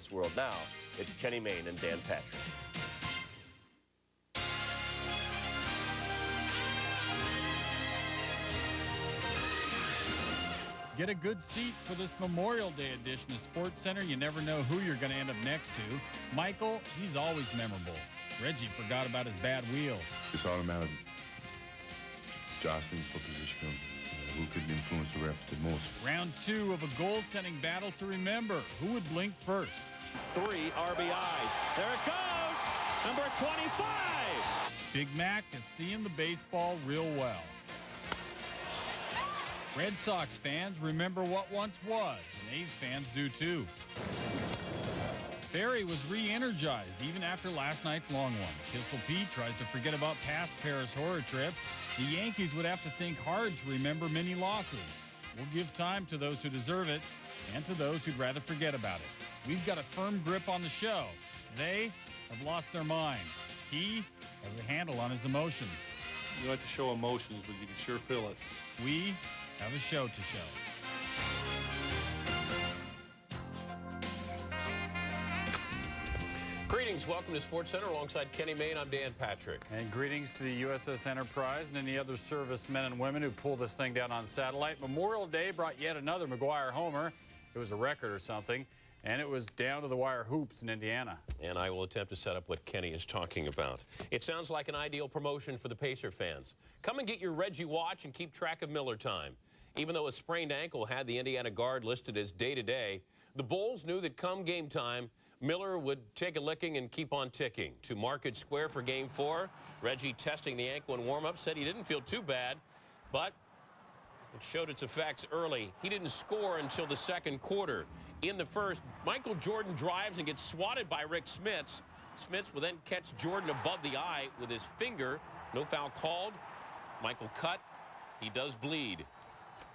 sports world. Now, it's Kenny Mayne and Dan Patrick. Get a good seat for this Memorial Day edition of SportsCenter. You never know who you're going to end up next to. Michael, he's always memorable. Reggie forgot about his bad wheel. It's all a matter of jostling for position of who could influence the refs the most. Round 2 of a goaltending battle to remember. Who would blink first? 3 RBIs. There it goes. Number 25. Big Mac is seeing the baseball real well. Red Sox fans remember what once was, and A's fans do too. Barry was re-energized even after last night's long one. Pistol Pete tries to forget about past Paris horror trips. The Yankees would have to think hard to remember many losses. We'll give time to those who deserve it and to those who'd rather forget about it. We've got a firm grip on the show. They have lost their minds. He has a handle on his emotions. You like to show emotions, but you can sure feel it. We have a show to show. Greetings. Welcome to SportsCenter. Alongside Kenny Mayne, I'm Dan Patrick. And greetings to the USS Enterprise and any other servicemen and women who pulled this thing down on satellite. Memorial Day brought yet another McGwire homer. It was a record or something, and it was down to the wire hoops in Indiana. And I will attempt to set up what Kenny is talking about. It sounds like an ideal promotion for the Pacer fans. Come and get your Reggie watch and keep track of Miller time. Even though a sprained ankle had the Indiana guard listed as day-to-day, the Bulls knew that come game time, Miller would take a licking and keep on ticking. To Market Square for Game 4, Reggie testing the ankle in warm-up said he didn't feel too bad, but it showed its effects early. He didn't score until the second quarter. In the first, Michael Jordan drives and gets swatted by Rick Smits. Smits will then catch Jordan above the eye with his finger. No foul called. Michael cut. He does bleed.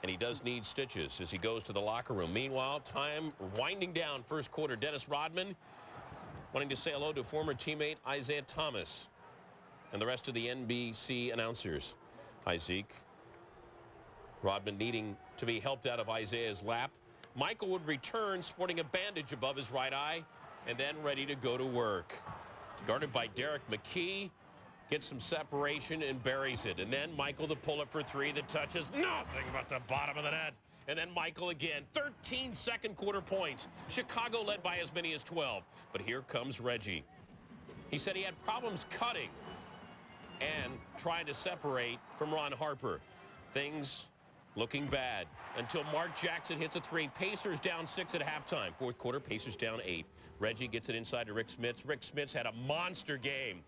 And he does need stitches as he goes to the locker room. Meanwhile, time winding down first quarter. Dennis Rodman wanting to say hello to former teammate Isaiah Thomas and the rest of the NBC announcers. Isaac. Rodman needing to be helped out of Isaiah's lap. Michael would return sporting a bandage above his right eye and then ready to go to work. Guarded by Derek McKee. Gets some separation and buries it. And then Michael the pull-up for 3 that touches nothing but the bottom of the net. And then Michael again. 13 second quarter points. Chicago led by as many as 12. But here comes Reggie. He said he had problems cutting and trying to separate from Ron Harper. Things looking bad until Mark Jackson hits a 3. Pacers down 6 at halftime. Fourth quarter, Pacers down 8. Reggie gets it inside to Rick Smits. Rick Smits had a monster game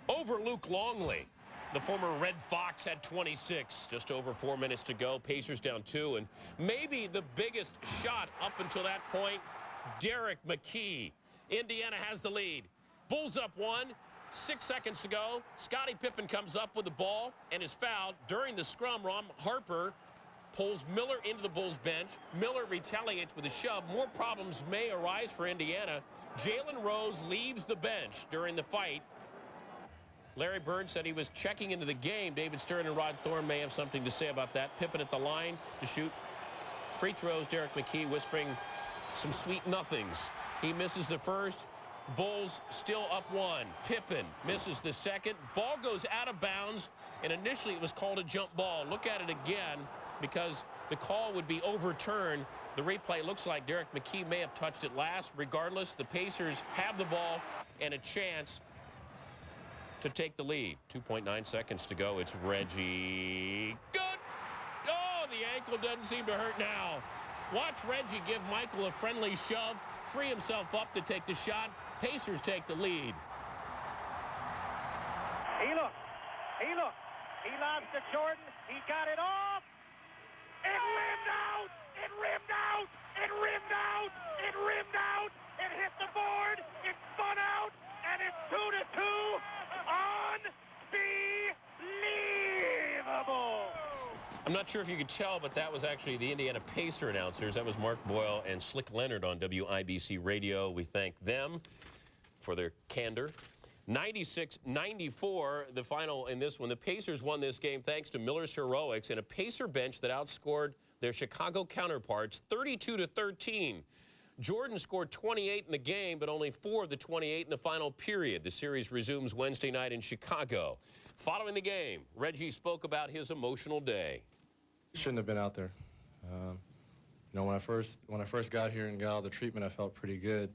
over Luke Longley. The former Red Fox had 26. Just over 4 minutes to go. Pacers down 2. And maybe the biggest shot up until that point, Derek McKee. Indiana has the lead. Bulls up 1. 6 seconds to go. Scottie Pippen comes up with the ball and is fouled. During the scrum, Ron Harper pulls Miller into the Bulls bench. Miller retaliates with a shove. More problems may arise for Indiana. Jalen Rose leaves the bench during the fight. Larry Bird said he was checking into the game. David Stern and Rod Thorne may have something to say about that. Pippen at the line to shoot free throws. Derek McKee whispering some sweet nothings. He misses the first. Bulls still up 1. Pippen misses the second. Ball goes out of bounds, and initially it was called a jump ball. Look at it again because the call would be overturned. The replay looks like Derek McKee may have touched it last. Regardless, the Pacers have the ball and a chance to take the lead. 2.9 seconds to go. It's Reggie. Good. Oh, the ankle doesn't seem to hurt now. Watch Reggie give Michael a friendly shove, free himself up to take the shot. Pacers take the lead. He looked. He looked. He lobs to Jordan. He got it off. It rimmed out. It rimmed out. It rimmed out. It rimmed out. It hit the board. It spun out. And it's 2-2. Unbelievable. I'm not sure if you could tell, but that was actually the Indiana Pacer announcers. That was Mark Boyle and Slick Leonard on WIBC Radio. We thank them for their candor. 96-94, the final in this one. The Pacers won this game thanks to Miller's heroics and a Pacer bench that outscored their Chicago counterparts 32-13. Jordan scored 28 in the game, but only 4 of the 28 in the final period. The series resumes Wednesday night in Chicago. Following the game, Reggie spoke about his emotional day. Shouldn't have been out there. You know, when I first got here and got all the treatment, I felt pretty good.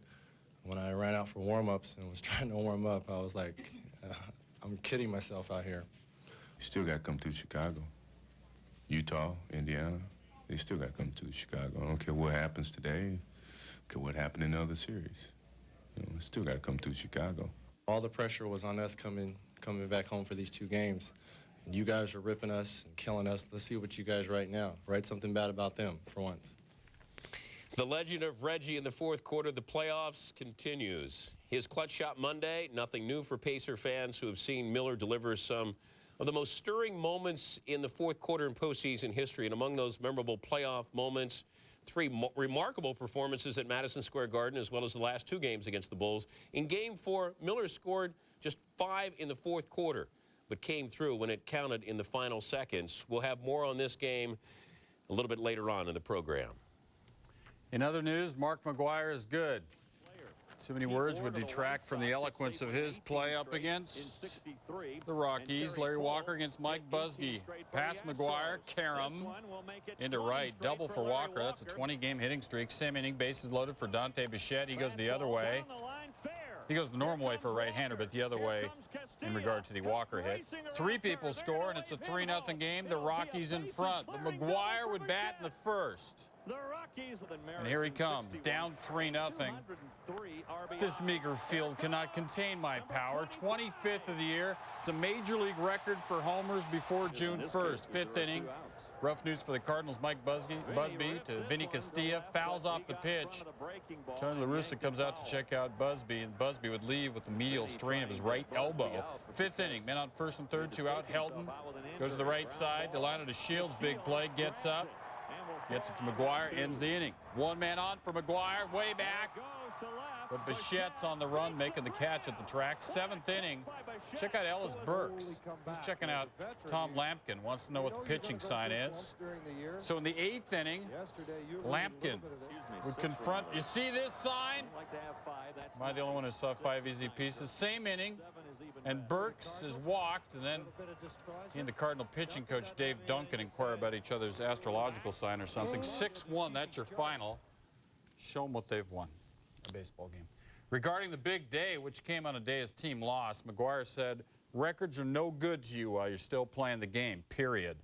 When I ran out for warm-ups and was trying to warm up, I was like, I'm kidding myself out here. You still got to come to Chicago. Utah, Indiana, they still got to come to Chicago. I don't care what happens today, I don't care what happened in the other series. You know, still got to come to Chicago. All the pressure was on us coming back home for these 2 games. And you guys are ripping us and killing us. Let's see what you guys write now. Write something bad about them for once. The legend of Reggie in the fourth quarter of the playoffs continues. His clutch shot Monday, nothing new for Pacer fans who have seen Miller deliver some of the most stirring moments in the fourth quarter in postseason history. And among those memorable playoff moments, 3 remarkable performances at Madison Square Garden, as well as the last 2 games against the Bulls. In Game 4, Miller scored just 5 in the fourth quarter, but came through when it counted in the final seconds. We'll have more on this game a little bit later on in the program. In other news, Mark McGwire is good. Too many words would detract from the eloquence of his play up against the Rockies. Larry Walker against Mike Busby. Pass McGwire, Karam into right. Double for Walker. That's a 20-game hitting streak. Same inning, bases loaded for Dante Bichette. He goes the other way. He goes the normal way for a right-hander, but the other way in regard to the Walker hit. 3 people score, and it's a 3-0 game. The Rockies in front. But McGwire would bat in the first. And here he comes, down 3-0. This meager field cannot contain my power. 25th of the year. It's a major league record for homers before June 1st. 5th inning. Rough news for the Cardinals. Mike Busby to Vinny Castilla. Fouls off the pitch. Tony La Russa comes out to check out Busby, and Busby would leave with the medial strain of his right elbow. 5th inning. Men on first and third, 2 out. Helton goes to the right side. Delano to Shields. Big play. Gets up. Gets it to McGwire, ends the inning. 1 man on for McGwire, way back. But Bichette's on the run, making the catch at the track. 7th inning. Check out Ellis Burks. He's checking out Tom Lampkin. Wants to know what the pitching sign is. So in the 8th inning, Lampkin would confront. You see this sign? Am I the only one who saw 5 easy pieces? Same inning. And Burks is walked, and then he and the Cardinal pitching coach Dave Duncan inquire about each other's astrological sign or something. 6-1, that's your final. Show them what they've won, a baseball game. Regarding the big day, which came on a day his team lost, McGwire said, records are no good to you while you're still playing the game, period.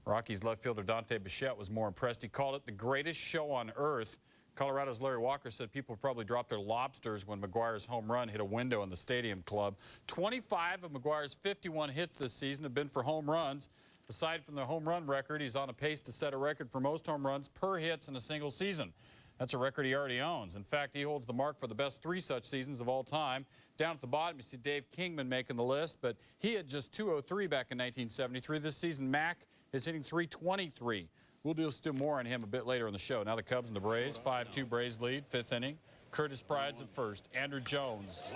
Rockies left fielder Dante Bichette was more impressed. He called it the greatest show on earth. Colorado's Larry Walker said people probably dropped their lobsters when McGwire's home run hit a window in the Stadium Club. 25 of McGwire's 51 hits this season have been for home runs. Aside from the home run record, he's on a pace to set a record for most home runs per hits in a single season. That's a record he already owns. In fact, he holds the mark for the best 3 such seasons of all time. Down at the bottom, you see Dave Kingman making the list, but he had just 203 back in 1973. This season, Mack is hitting 323. We'll do more on him a bit later in the show. Now the Cubs and the Braves, 5-2 Braves lead, 5th inning. Curtis Pride's at first. Andrew Jones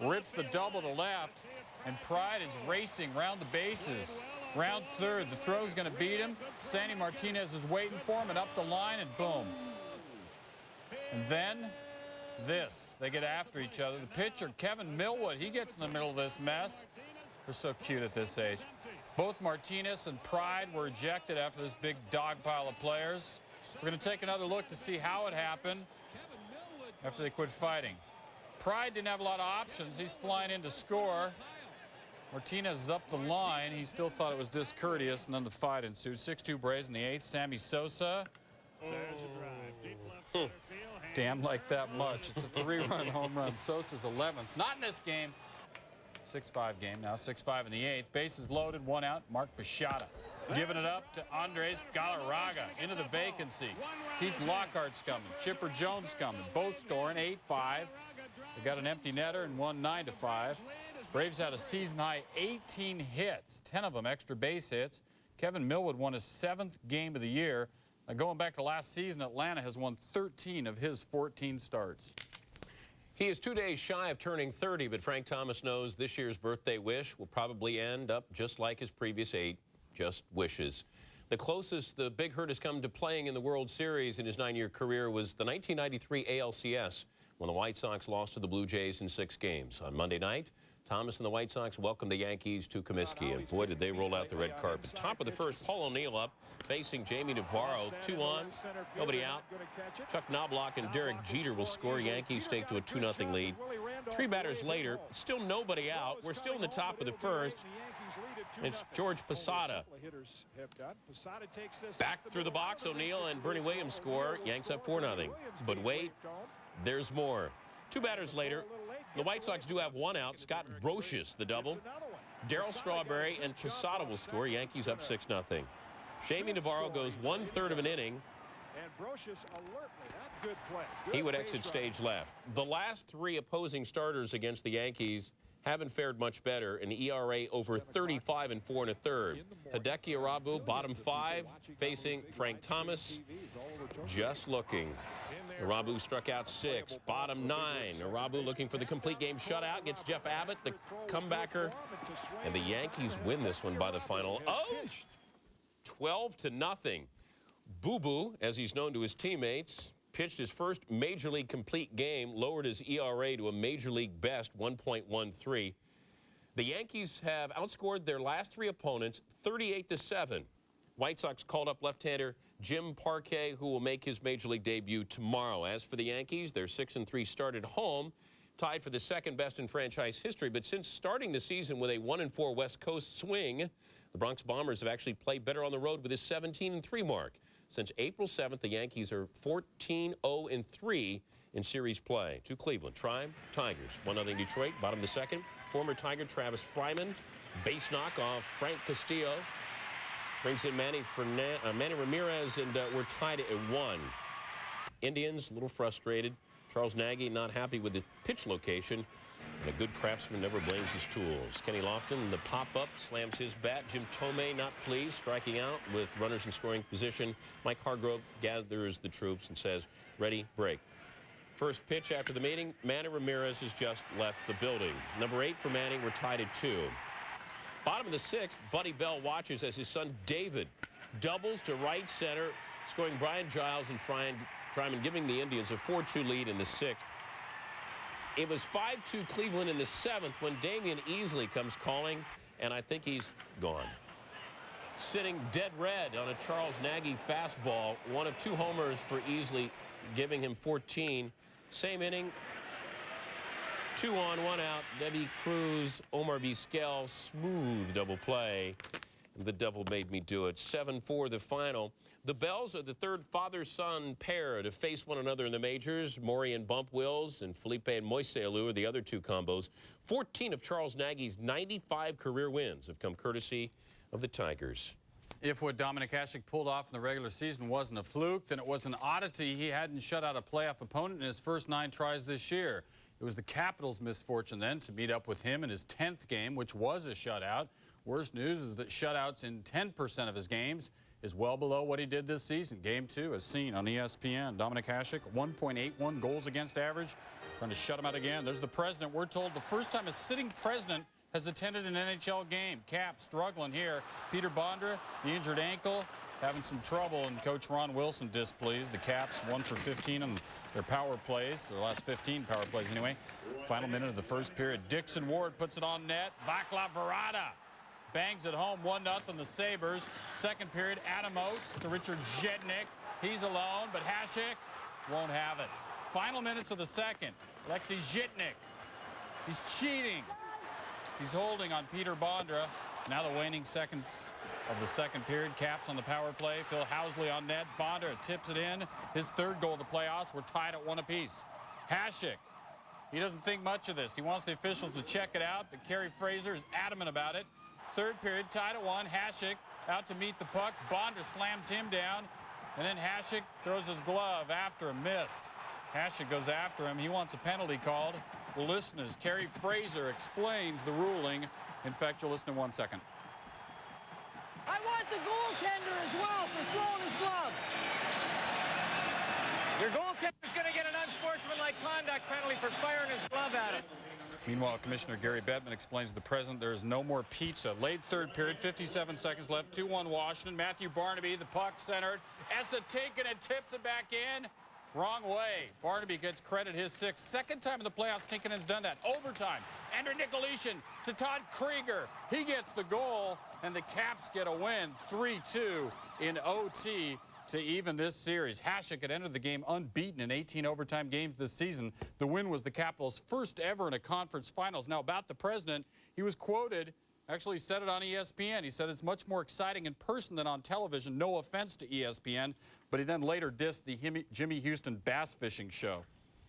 rips the double to left, and Pride is racing round the bases. Round third, the throw's going to beat him. Sandy Martinez is waiting for him, and up the line, and boom. And then this. They get after each other. The pitcher, Kevin Millwood, he gets in the middle of this mess. They're so cute at this age. Both Martinez and Pride were ejected after this big dog pile of players. We're going to take another look to see how it happened after they quit fighting. Pride didn't have a lot of options. He's flying in to score. Martinez is up the line. He still thought it was discourteous, and then the fight ensued. 6-2 Braves in the 8th. Sammy Sosa. Damn like that much. It's a 3-run home run. Sosa's 11th. Not in this game. 6-5 game now, 6-5 in the 8th. Bases loaded, 1 out. Mark Bichette giving it up to Andres Galarraga into the vacancy. Keith Lockhart's coming. Chipper Jones coming. Both scoring 8-5. They got an empty netter and won 9-5. Braves had a season-high 18 hits, 10 of them extra base hits. Kevin Millwood won his 7th game of the year. Now, going back to last season, Atlanta has won 13 of his 14 starts. He is 2 days shy of turning 30, but Frank Thomas knows this year's birthday wish will probably end up just like his previous 8, just wishes. The closest the Big Hurt has come to playing in the World Series in his 9-year career was the 1993 ALCS when the White Sox lost to the Blue Jays in 6 games. On Monday night, Thomas and the White Sox welcomed the Yankees to Comiskey, and boy, did they roll out the red carpet. Top of the first, Paul O'Neill up, facing Jamie Navarro. 2 on, nobody out. Chuck Knobloch and Derek Jeter will score. Yankees take to a 2-0 lead. 3 batters later, still nobody out. We're still in the top of the first. It's George Posada. Back through the box, O'Neill and Bernie Williams score. Yanks up 4-0. But wait, there's more. 2 batters later, the White Sox do have 1 out. Scott Brocious, the double. Darryl Strawberry and Posada will score. Yankees up 6-0. Jamie Navarro goes 1/3 of an inning. He would exit stage left. The last 3 opposing starters against the Yankees haven't fared much better. An ERA over 35 and 4 1/3. Hideki Arabu, bottom 5, facing Frank Thomas. Just looking. Arabu struck out 6, bottom 9. Arabu looking for the complete game shutout, gets Jeff Abbott, the comebacker, and the Yankees win this one by the final of 12-0. Boo-Boo, as he's known to his teammates, pitched his first Major League complete game, lowered his ERA to a Major League best 1.13. The Yankees have outscored their last 3 opponents 38-7. White Sox called up left-hander Jim Parquet, who will make his Major League debut tomorrow. As for the Yankees, their 6-3 start at home, tied for the 2nd best in franchise history. But since starting the season with a 1-4 West Coast swing, the Bronx Bombers have actually played better on the road with a 17-3 mark. Since April 7th, the Yankees are 14-0-3 in series play. To Cleveland, Tribe, Tigers. 1-0 Detroit, bottom of the 2nd. Former Tiger Travis Fryman, base knock off Frank Castillo. Brings in Manny Ramirez, and we're tied at 1. Indians, a little frustrated. Charles Nagy not happy with the pitch location. And a good craftsman never blames his tools. Kenny Lofton, the pop-up, slams his bat. Jim Tomei not pleased, striking out with runners in scoring position. Mike Hargrove gathers the troops and says, ready, break. First pitch after the meeting, Manny Ramirez has just left the building. Number 8 for Manning, we're tied at 2. Bottom of the 6th, Buddy Bell watches as his son David doubles to right center, scoring Brian Giles and Fryman, giving the Indians a 4-2 lead in the 6th. It was 5-2 Cleveland in the 7th when Damian Easley comes calling, and I think he's gone. Sitting dead red on a Charles Nagy fastball, 1 of 2 homers for Easley, giving him 14. Same inning. 2 on, 1 out. Debbie Cruz, Omar Vizquel, smooth double play. The devil made me do it. 7-4 the final. The Bells are the 3rd father-son pair to face one another in the majors. Maury and Bump Wills and Felipe and Moiseolu are the other 2 combos. 14 of Charles Nagy's 95 career wins have come courtesy of the Tigers. If what Dominic Hasek pulled off in the regular season wasn't a fluke, then it was an oddity he hadn't shut out a playoff opponent in his first 9 tries this year. It was the Capitals' misfortune then to meet up with him in his 10th game, which was a shutout. Worst news is that shutouts in 10% of his games is well below what he did this season. Game 2, as seen on ESPN. Dominic Hasek, 1.81 goals against average. Trying to shut him out again. There's the president. We're told the first time a sitting president has attended an NHL game. Cap struggling here. Peter Bondra, the injured ankle, having some trouble, and Coach Ron Wilson displeased. The Caps 1 for 15 on their power plays, their last 15 power plays anyway. Final minute of the first period. Dixon Ward puts it on net. Vaclav Varada bangs it home, 1-0 the Sabres. Second period, Adam Oates to Richard Zednik. He's alone, but Hasek won't have it. Final minutes of the second. Alexei Zednik. He's cheating. He's holding on Peter Bondra. Now the waning seconds of the second period. Caps on the power play. Phil Housley on net. Bondra tips it in. His 3rd goal of the playoffs. We're tied at 1 apiece. Hasek, he doesn't think much of this. He wants the officials to check it out, but Kerry Fraser is adamant about it. 3rd period, tied at 1. Hasek out to meet the puck. Bondra slams him down, and then Hasek throws his glove after him. Missed. Hasek goes after him. He wants a penalty called. We'll listen as Kerry Fraser explains the ruling. In fact, you'll listen in 1 second. I want the goaltender as well for throwing his glove. Your goaltender's going to get an unsportsmanlike conduct penalty for firing his glove at him. Meanwhile, Commissioner Gary Bettman explains to the president there is no more pizza. Late third period, 57 seconds left, 2-1 Washington. Matthew Barnaby, the puck centered. Essa taking it, tips it back in. Wrong way. Barnaby gets credit, his sixth. Second time in the playoffs, Tinkinen's done that. Overtime. Andrew Nikolishyn to Todd Krieger. He gets the goal, and the Caps get a win, 3-2 in OT to even this series. Hasek had entered the game unbeaten in 18 overtime games this season. The win was the Capitals' first ever in a conference finals. Now, about the president, he was quoted, actually said it on ESPN. He said it's much more exciting in person than on television. No offense to ESPN, but he then later dissed the Jimmy Houston bass fishing show.